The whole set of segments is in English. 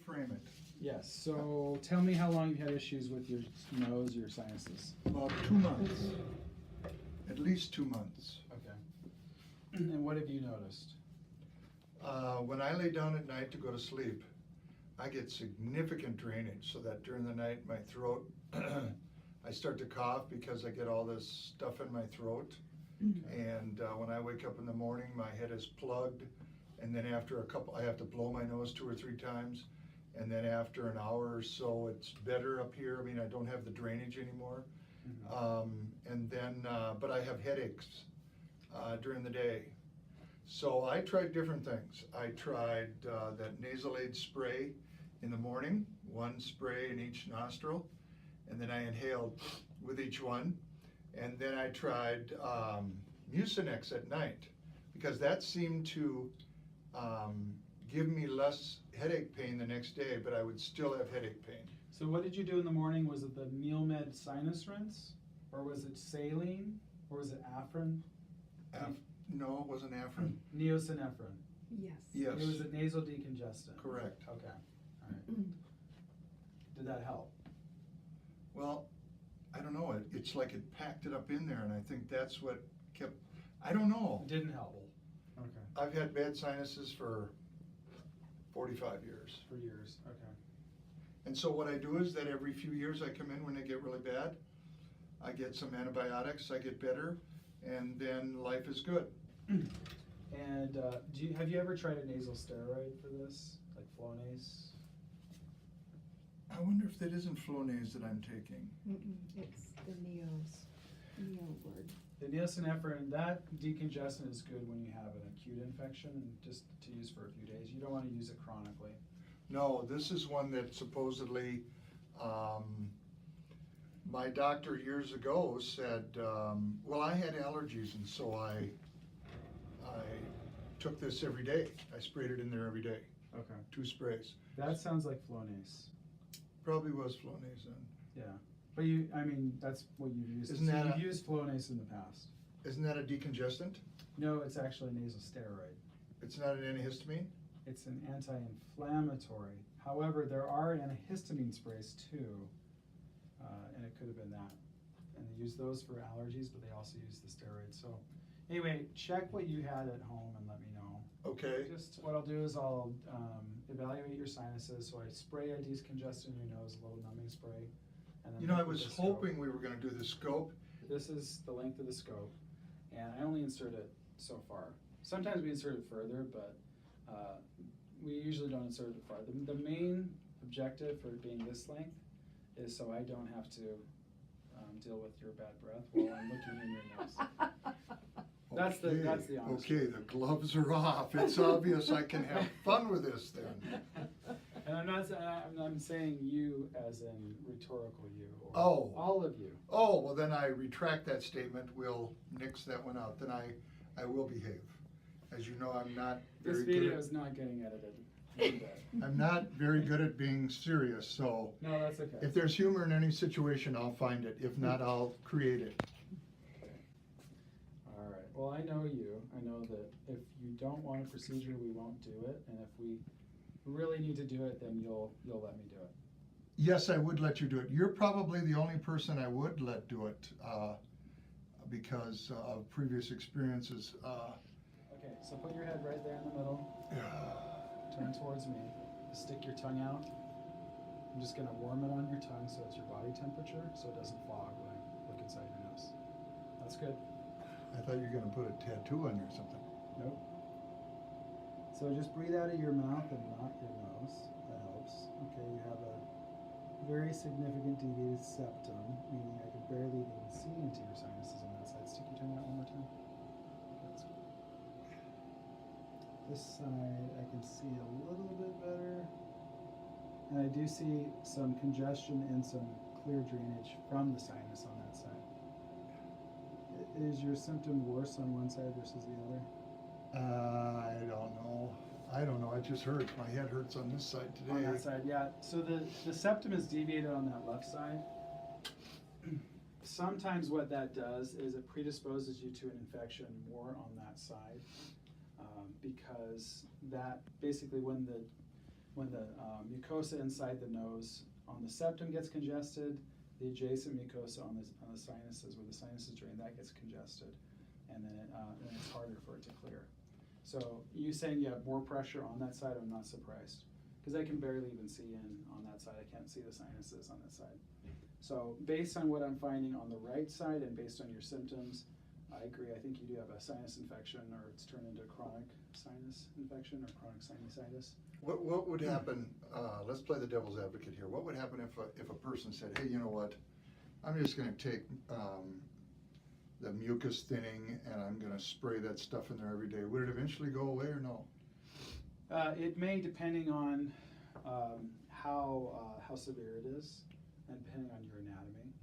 frame it. Yes, so tell me how long you've had issues with your nose, your sinuses. About 2 months. At least 2 months. Okay. And what have you noticed? When I lay down at night to go to sleep, I get significant drainage, so that during the night my throat, I start to cough because I get all this stuff in my throat. And when I wake up in the morning, my head is plugged, and then after I have to blow my nose 2 or 3 times, and then after an hour or so, it's better up here. I mean, I don't have the drainage anymore. And then, but I have headaches during the day. So I tried different things. I tried that nasal aid spray in the morning, 1 spray in each nostril, and then I inhaled with each one. And then I tried Mucinex at night, because that seemed to give me less headache pain the next day, but I would still have headache pain. So what did you do in the morning? Was it the Neomed sinus rinse? Or was it saline? Or was it Afrin? No, it wasn't Afrin. Neosynephrine. Yes. Yes. It was a nasal decongestant. Correct. Okay. All right. Did that help? Well, I don't know. It's like it packed it up in there, and I think that's what kept. I don't know. It didn't help. Okay. I've had bad sinuses for 45 years. For years. Okay. And so what I do is that every few years I come in when they get really bad, I get some antibiotics, I get better, and then life is good. And have you ever tried a nasal steroid for this, like Flonase? I wonder if that isn't Flonase that I'm taking. It's the neo word. The neosynephrine, that decongestant is good when you have an acute infection, and just to use for a few days. You don't want to use it chronically. No, this is one that supposedly, my doctor years ago said, well, I had allergies, and so I took this every day. I sprayed it in there every day. Okay. 2 sprays. That sounds like Flonase. Probably was Flonase then. Yeah. But that's what you've used. Isn't So that you've used Flonase in the past. Isn't that a decongestant? No, it's actually a nasal steroid. It's not an antihistamine? It's an anti-inflammatory. However, there are antihistamine sprays too, and it could have been that. And they use those for allergies, but they also use the steroids. So anyway, check what you had at home and let me know. Okay. Just what I'll do is I'll evaluate your sinuses. So I spray a decongestant in your nose, a little numbing spray. And then You know, I look at was the scope. hoping we were going to do the scope. This is the length of the scope, and I only insert it so far. Sometimes we insert it further, but we usually don't insert it far. The main objective for it being this length is so I don't have to deal with your bad breath while I'm looking in your nose. That's the honest Okay, the gloves are off. It's obvious I can have fun with this then. And I'm saying you as in rhetorical you, or Oh. all of you. Oh, well then I retract that statement. We'll nix that one out. Then I will behave. As you know, I'm not This very video good is not getting edited. I'm not very good at being serious, so No, that's okay. if there's humor in any situation, I'll find it. If not, I'll create it. All right. Well, I know you. I know that if you don't want a procedure, we won't do it. And if we really need to do it, then you'll let me do it. Yes, I would let you do it. You're probably the only person I would let do it because of previous experiences. Okay. So put your head right there in the middle. Turn towards me. Stick your tongue out. I'm just gonna warm it on your tongue so it's your body temperature, so it doesn't fog when I look inside your nose. That's good. I thought you were going to put a tattoo on you or something. Nope. So just breathe out of your mouth and not your nose. That helps. Okay, you have a very significant deviated septum, meaning I could barely even see into your sinuses on that side. Stick your tongue out one more time. That's good. This side I can see a little bit better. And I do see some congestion and some clear drainage from the sinus on that side. Is your symptom worse on one side versus the other? I don't know. It just hurts. My head hurts on this side today. On that side, yeah. So the septum is deviated on that left side. Sometimes what that does is it predisposes you to an infection more on that side, because that basically when when the mucosa inside the nose on the septum gets congested, the adjacent mucosa on the sinuses, where the sinuses drain, that gets congested, and then it's harder for it to clear. So you saying you have more pressure on that side, I'm not surprised, because I can barely even see in on that side. I can't see the sinuses on that side. So based on what I'm finding on the right side and based on your symptoms, I agree. I think you do have a sinus infection, or it's turned into chronic sinus infection or chronic sinusitis. What would happen, let's play the devil's advocate here. What would happen if a person said, hey, you know what, I'm just gonna take the mucus thinning and I'm gonna spray that stuff in there every day? Would it eventually go away or no? It may, depending on how severe it is and depending on your anatomy.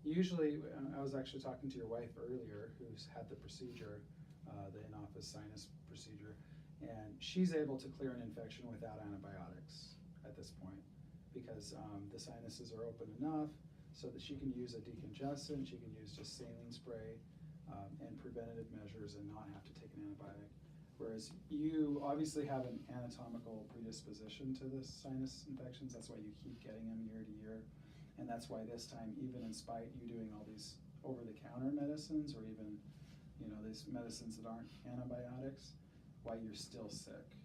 Usually, I was actually talking to your wife earlier, who's had the procedure, the in-office sinus procedure, and she's able to clear an infection without antibiotics at this point, because the sinuses are open enough so that she can use a decongestant, she can use just saline spray and preventative measures and not have to take an antibiotic. Whereas you obviously have an anatomical predisposition to the sinus infections, that's why you keep getting them year to year. And that's why this time, even in spite you doing all these over-the-counter medicines, or even, you know, these medicines that aren't antibiotics, why you're still sick.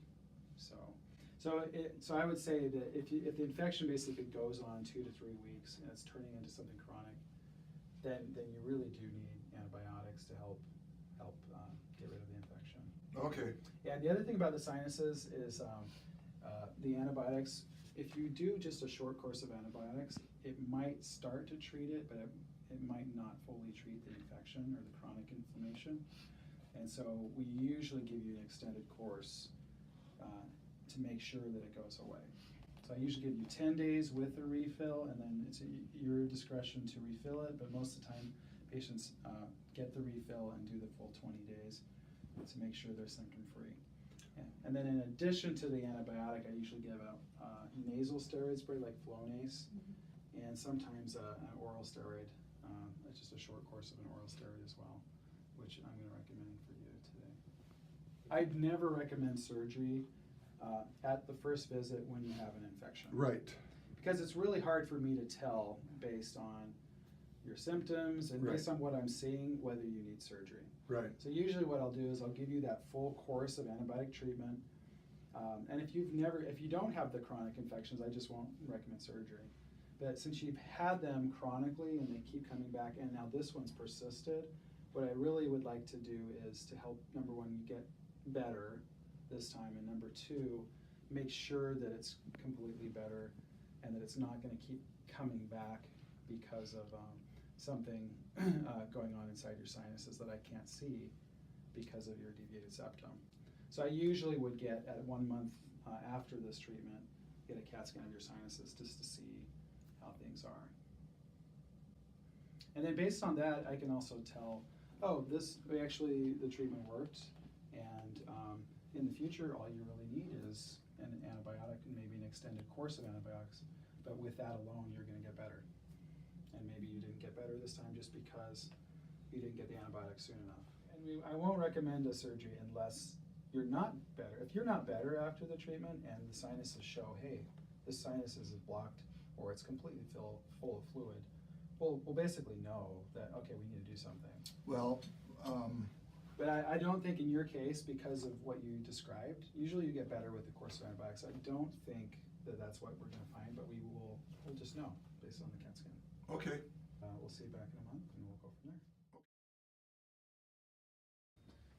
So I would say that if the infection basically goes on 2 to 3 weeks and it's turning into something chronic, then you really do need antibiotics to help get rid of the infection. Okay. Yeah, and the other thing about the sinuses is the antibiotics. If you do just a short course of antibiotics, it might start to treat it, but it might not fully treat the infection or the chronic inflammation. And so we usually give you an extended course to make sure that it goes away. So I usually give you 10 days with a refill, and then it's your discretion to refill it, but most of the time patients get the refill and do the full 20 days to make sure they're symptom-free. And then in addition to the antibiotic, I usually give a nasal steroid spray like Flonase, and sometimes an oral steroid. It's just a short course of an oral steroid as well, which I'm going to recommend for you today. I'd never recommend surgery at the first visit when you have an infection. Right. Because it's really hard for me to tell based on your symptoms and based on what I'm seeing whether you need surgery. Right. So usually what I'll do is I'll give you that full course of antibiotic treatment. And if you don't have the chronic infections, I just won't recommend surgery. But since you've had them chronically and they keep coming back, and now this one's persisted, what I really would like to do is to help, number one, you get better this time, and number two, make sure that it's completely better and that it's not going to keep coming back because of something going on inside your sinuses that I can't see because of your deviated septum. So I usually would get, at 1 month after this treatment, get a CAT scan of your sinuses just to see how things are. And then based on that, I can also tell, oh, the treatment worked, and in the future, all you really need is an antibiotic and maybe an extended course of antibiotics, but with that alone, you're going to get better. And maybe you didn't get better this time just because you didn't get the antibiotic soon enough. And I won't recommend a surgery unless you're not better. If you're not better after the treatment and the sinuses show, hey, this sinus is blocked or it's completely full of fluid, we'll basically know that, okay, we need to do something. Well, but I don't think in your case, because of what you described, usually you get better with the course of antibiotics. I don't think that that's what we're going to find, but we'll just know based on the CAT scan. okay. We'll see you back in a month and we'll go from there.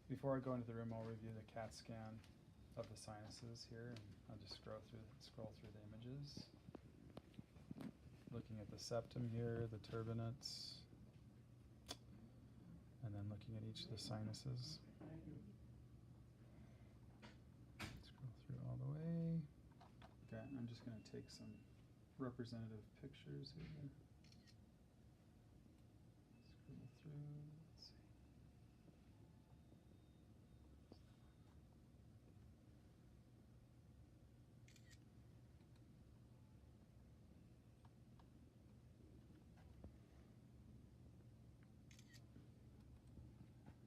Before I go into the room, I'll review the CAT scan of the sinuses here, and I'll just scroll through the images. Looking at the septum here, the turbinates, and then looking at each of the sinuses. Scroll through all the way. Okay, I'm just going to take some representative pictures here. Scroll through, let's see.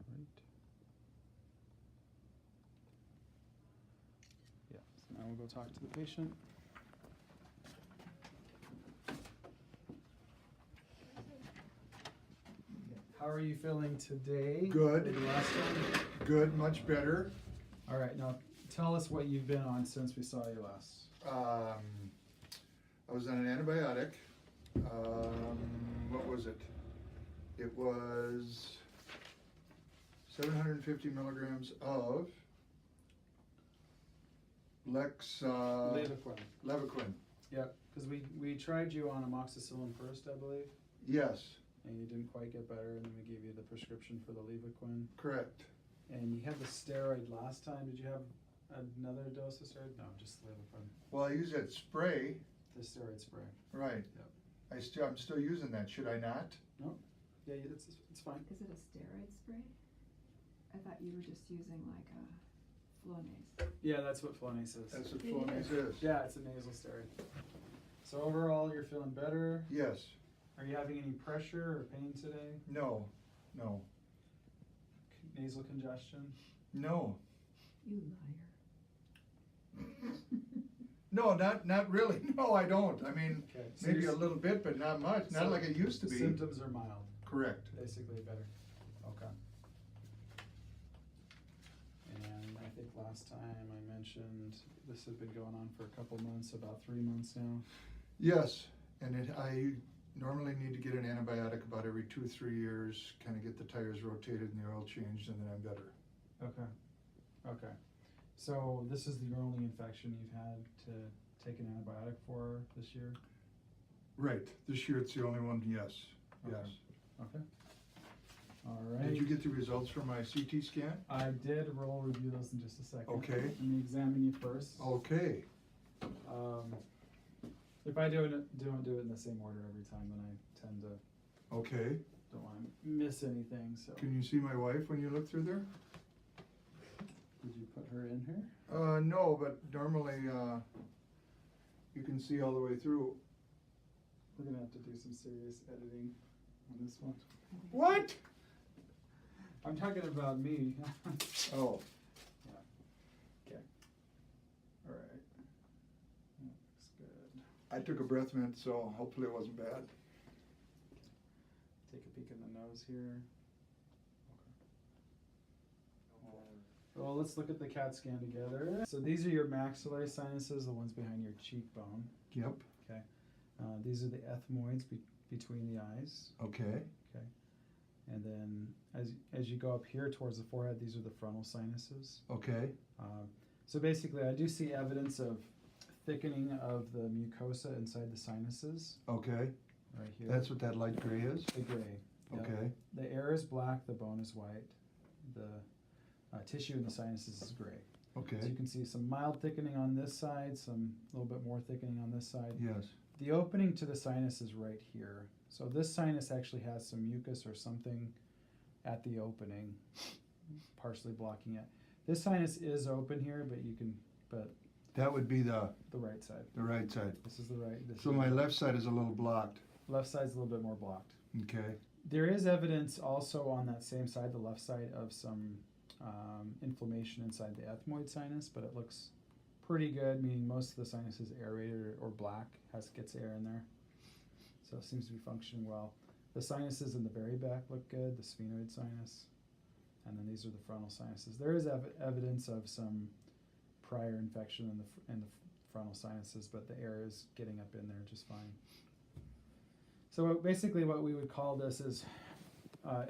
Right. Yeah, so now we'll go talk to the patient. How are you feeling today? Good. Maybe last time? Good, much better. All right, now tell us what you've been on since we saw you last. I was on an antibiotic. What was it? It was 750 milligrams of Levaquin. Levaquin. Yep, because we tried you on amoxicillin first, I believe, Yes, and you didn't quite get better, and then we gave you the prescription for the Levaquin. correct. And you had the steroid last time. Did you have another dose of steroid? No, just Levaquin. Well, I use that spray. The steroid spray. Right. Yep. I'm still using that. Should I not? Yeah, it's fine. Is it a steroid spray? I thought you were just using like a Flonase. Yeah, that's what Flonase is. That's what It Flonase is. Yeah, it's a nasal steroid. So overall, you're feeling better. Yes. Are you having any pressure or pain today? No. No. Nasal congestion? No. You liar. No, not really. No, I don't. I mean, Okay. so maybe your a little bit, but not much. Not so like it used to be. Symptoms are mild. Correct. Basically better. Okay. And I think last time I mentioned this had been going on for a couple months, about 3 months now. Yes, and I normally need to get an antibiotic about every 2-3 years, kind of get the tires rotated and the oil changed, and then I'm better. Okay. Okay. So this is the only infection you've had to take an antibiotic for this year? Right. This year it's the only one. Yes. Okay. Yes. Okay. All right. Did you get the results from my CT scan? I did. We'll review those in just a second. Okay. Let me examine you first. Okay. If I don't do it in the same order every time, then I tend to Okay. don't want to miss anything. So Can you see my wife when you look through there? did you put her in here? No, but normally you can see all the way through. We're gonna have to do some serious editing on this one. What? I'm talking about me. Oh. Okay. All right. Looks good. I took a breath mint, so hopefully it wasn't bad. Take a peek in the nose here. Well, let's look at the CAT scan together. So these are your maxillary sinuses, the ones behind your cheekbone. Yep. Okay. These are the ethmoids between the eyes. Okay. Okay. And then as you go up here towards the forehead, these are the frontal sinuses. Okay. So basically, I do see evidence of thickening of the mucosa inside the sinuses. Okay. Right here. That's what that light gray is? the gray. Yep. Okay. The air is black, the bone is white. The tissue in the sinuses is gray. Okay. So you can see some mild thickening on this side, some a little bit more thickening on this side. Yes. The opening to the sinus is right here. So this sinus actually has some mucus or something at the opening, partially blocking it. This sinus is open here, but That would be the right side. right side. This is the right. This So is my the- left side is a little blocked. left side's a little bit more blocked. Okay. There is evidence also on that same side, the left side, of some inflammation inside the ethmoid sinus, but it looks pretty good, meaning most of the sinus is aerated or black, gets air in there. So it seems to be functioning well. The sinuses in the very back look good, the sphenoid sinus, and then these are the frontal sinuses. There is evidence of some prior infection in the frontal sinuses, but the air is getting up in there just fine. So basically what we would call this is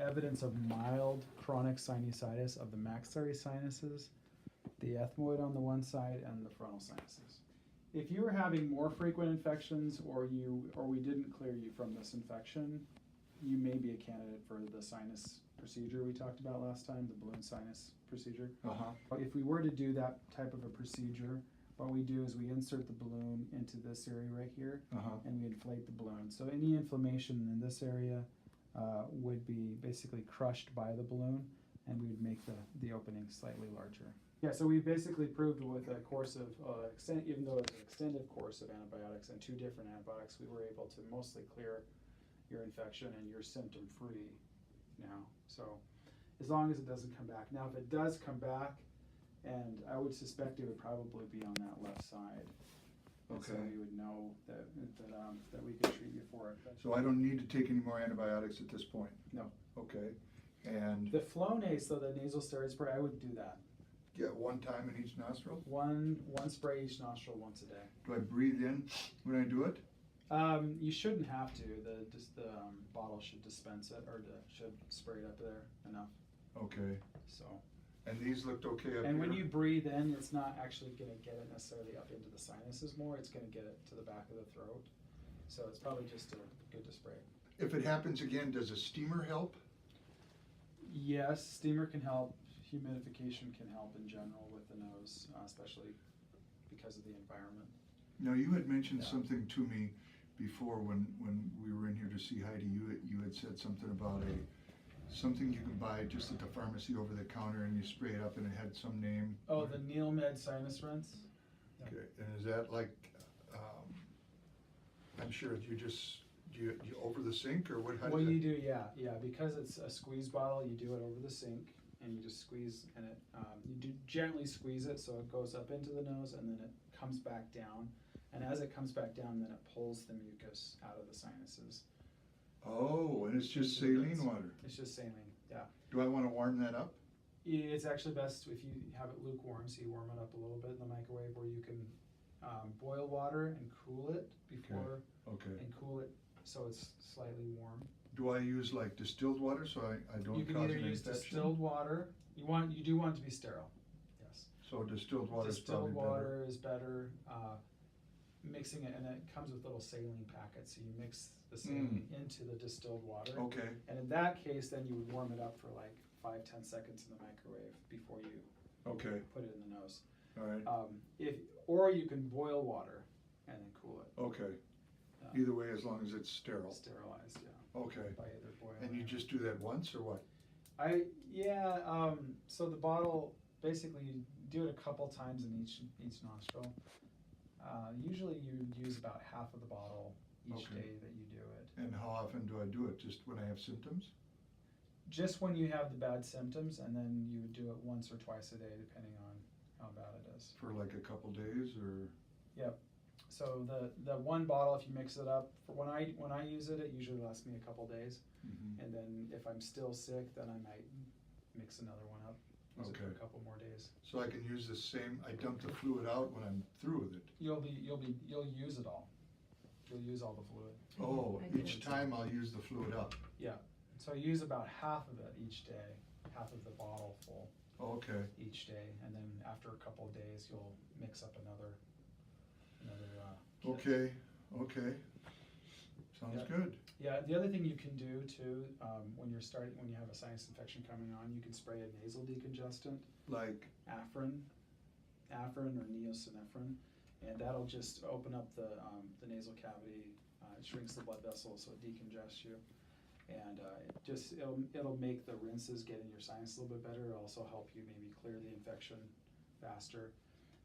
evidence of mild chronic sinusitis of the maxillary sinuses, the ethmoid on the one side, and the frontal sinuses. If you were having more frequent infections or we didn't clear you from this infection, you may be a candidate for the sinus procedure we talked about last time, the balloon sinus procedure. If we were to do that type of a procedure, what we do is we insert the balloon into this area right here, and we inflate the balloon. So any inflammation in this area would be basically crushed by the balloon, and we would make the opening slightly larger. Yeah, so we basically proved with a course of, even though it's an extended course of antibiotics and 2 different antibiotics, we were able to mostly clear your infection and you're symptom-free now. So as long as it doesn't come back. Now, if it does come back And I would suspect it would probably be on that left side. And so Okay. we would know that we could treat you for it. So I don't need to take any more antibiotics at this point? No. Okay, and The Flonase, though, the nasal steroid spray, I would do that. get one time in each nostril? One spray each nostril once a day. Do I breathe in when I do it? You shouldn't have to. The bottle should dispense it, or should spray it up there enough. Okay, So. and these looked okay up here? And when you breathe in, it's not actually going to get it necessarily up into the sinuses more. It's going to get it to the back of the throat. So it's probably just good to spray. If it happens again, does a steamer help? Yes, steamer can help. Humidification can help in general with the nose, especially because of the environment. Now, you had mentioned Yeah. something to me before when we were in here to see Heidi. You had said something about something you can buy just at the pharmacy over the counter and you spray it up and it had some name. Oh, the Neilmed sinus rinse? Yeah. Okay, and is that like, I'm sure do you over the sink or what? How What does you it- do, yeah, because it's a squeeze bottle, you do it over the sink, and you just squeeze, and you do gently squeeze it so it goes up into the nose, and then it comes back down. And as it comes back down, then it pulls the mucus out of the sinuses. Oh, and it's just So that's- saline water. It's just saline, yeah. Do I want to warm that up? It's actually best if you have it lukewarm, so you warm it up a little bit in the microwave, or you can boil water and cool it before, Okay. and cool it so it's slightly warm. Do I use like distilled water so I don't You can cause either an use infection? distilled water. You do want it to be sterile. Yes. So distilled water is probably Distilled better. water is better. Mixing it, and it comes with little saline packets, so you mix the saline into the distilled water. Okay, And in that case, then you would warm it up for like 5-10 seconds in the microwave before you okay, put it in the nose. all right, Or you can boil water and then cool it. okay. Uh, Either way, as long as it's sterile. Sterilized, yeah, Okay. by either boiling. And you or- just do that once or what? So the bottle, basically you do it a couple times in each nostril. Usually you use about half of the bottle each Okay. day that you do it. And how often do I do it? Just when I have symptoms? Just when you have the bad symptoms, and then you would do it once or twice a day, depending on how bad it is. For like a couple days or? Yep. So the one bottle, if you mix it up, for when I use it, it usually lasts me a couple days. Mhm. And then if I'm still sick, then I might mix another one up. Use it for Okay. a couple more days. So I can use the same, I dump the fluid out when I'm through with it? You'll use it all. You'll use all the fluid. Oh, I do. each time I'll use the fluid up? Yeah. So use about half of it each day, half of the bottle full Okay, each day, and then after a couple of days, you'll mix up another. Kit. okay, okay. Sounds Yeah. good. Yeah, the other thing you can do too, when you have a sinus infection coming on, you can spray a nasal decongestant, Like, Afrin or neosynephrine, and that'll just open up the nasal cavity. It shrinks the blood vessels, so it decongests you, and it'll make the rinses get in your sinus a little bit better. It'll also help you maybe clear the infection faster.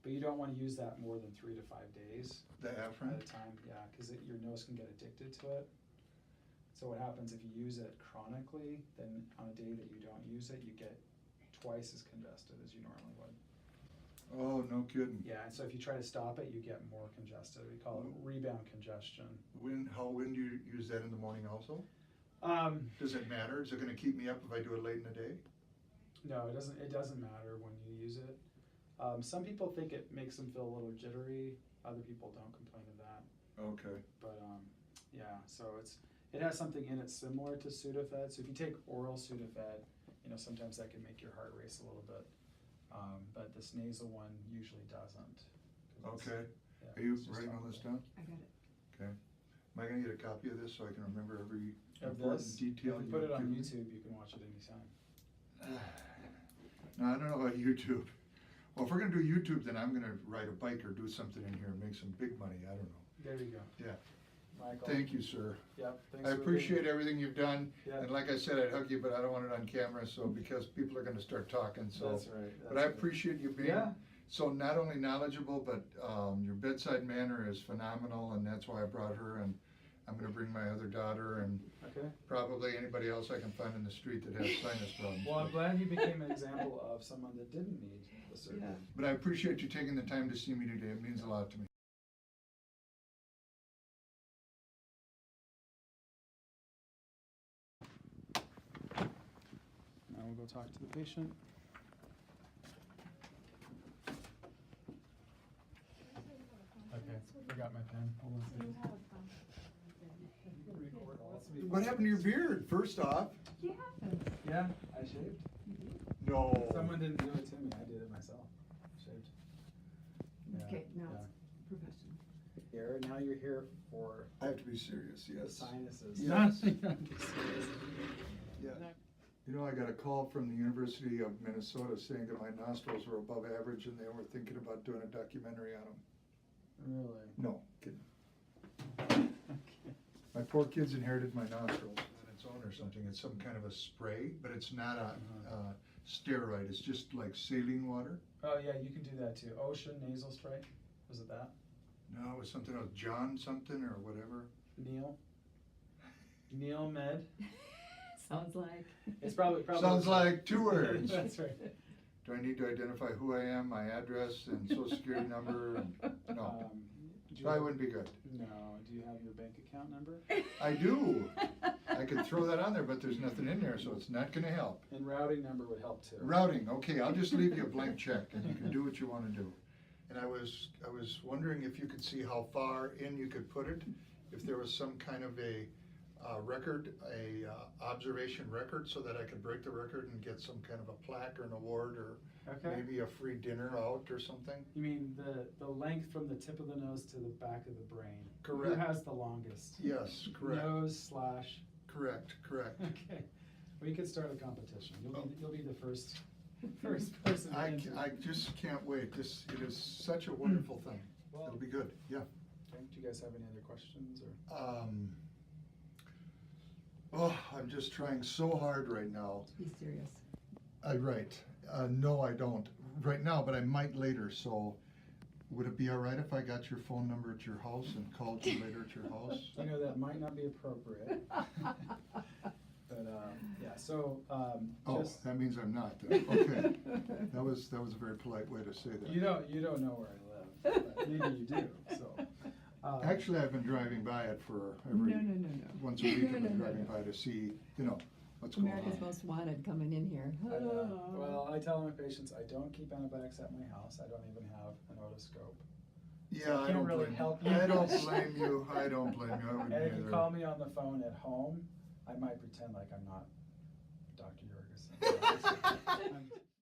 But you don't want to use that more than 3 to 5 days the Afrin? at a time, yeah, because your nose can get addicted to it. So what happens if you use it chronically, then on a day that you don't use it, you get twice as congested as you normally would. Oh, no kidding. Yeah, and so if you try to stop it, you get more congested. We call it rebound congestion. When do you use that in the morning also? Um, Does it matter? Is it gonna keep me up if I do it late in the day? no, it doesn't matter when you use it. Some people think it makes them feel a little jittery. Other people don't complain of that. Okay, But yeah, so it has something in it similar to Sudafed. So if you take oral Sudafed, sometimes that can make your heart race a little bit. But this nasal one usually doesn't. 'Cause it's- okay. yeah, Are you it's just writing all this down? I got it. Okay. Am I gonna get a copy of this so I can remember every Of important this, detail if you you put have it on given me? YouTube, you can watch it anytime. No, I don't know about YouTube. Well, if we're gonna do YouTube, then I'm gonna ride a bike or do something in here and make some big money, I don't know. There you go. Yeah, Michael. thank you, sir. Yep. Thanks I for being appreciate here. everything you've done, Yeah. and like I said, I'd hug you, but I don't want it on camera, so, because people are gonna start talking, so. That's right. But I that's right. appreciate you being Yeah. so not only knowledgeable, but your bedside manner is phenomenal, and that's why I brought her. And I'm gonna bring my other daughter and Okay. probably anybody else I can find in the street that has sinus problems. Well, I'm But- glad you became an example of someone that didn't need the surgery. Yeah. But I appreciate you taking the time to see me today. It means a lot to me. Now we'll go talk to the patient. Okay, forgot my pen. Hold on a second. What happened to your beard, first off? Yeah. Yeah, I shaved. No. Someone didn't do it to me. I did it myself. Shaved. Yeah, Okay, now yeah. it's professional. Here, now you're here for I have to be serious, the yes. sinuses. Yes. Not- Yeah. You know, I got a call from the University of Minnesota saying that my nostrils were above average and they were thinking about doing a documentary on them. Really? No, kidding. Okay. My poor kids inherited my nostrils on its own or something. It's some kind of a spray, but it's not a steroid. It's just like saline water. Oh yeah, you can do that too. Ocean nasal spray. Was it that? No, it was something else, John something or whatever. Neil Med. Sounds like. It's probably. Sounds like 2 words. That's right. Do I need to identify who I am, my address, and social security number? And, no, Do you probably have- wouldn't be good. No. Do you have your bank account number? I do. I could throw that on there, but there's nothing in there, so it's not gonna help. And routing number would help too. Routing, okay, I'll just leave you a blank check and you can do what you wanna do. And I was wondering if you could see how far in you could put it, if there was some kind of a record, observation record, so that I could break the record and get some kind of a plaque or an award or Okay. maybe a free dinner out or something. You mean the length from the tip of the nose to the back of the brain? Correct. Who has the longest? Yes, correct. Nose / Correct. Okay. We could start a competition. You'll be the first person. to enter. I just can't wait. It is such a wonderful thing. Well- It'll be good, yeah. Okay. Do you guys have any other questions or? I'm just trying so hard right now. Be serious. Right. No, I don't right now, but I might later. So would it be all right if I got your phone number at your house and called you later at your house? You know, that might not be appropriate. But yeah, so Oh, just that means I'm not then. Okay. That was a very polite way to say that. you don't know where I live, but maybe you do. So Actually, I've been driving by it for every No. once a week. I've been No. driving by to see, what's going America's on. Most Wanted coming in here. I know. Well, I tell my patients I don't keep antibiotics at my house. I don't even have an otoscope. Yeah, I I can't don't really blame help you. you. I don't blame you. I don't blame you. I wouldn't And if you either. call me on the phone at home, I might pretend like I'm not Dr. Jorgensen.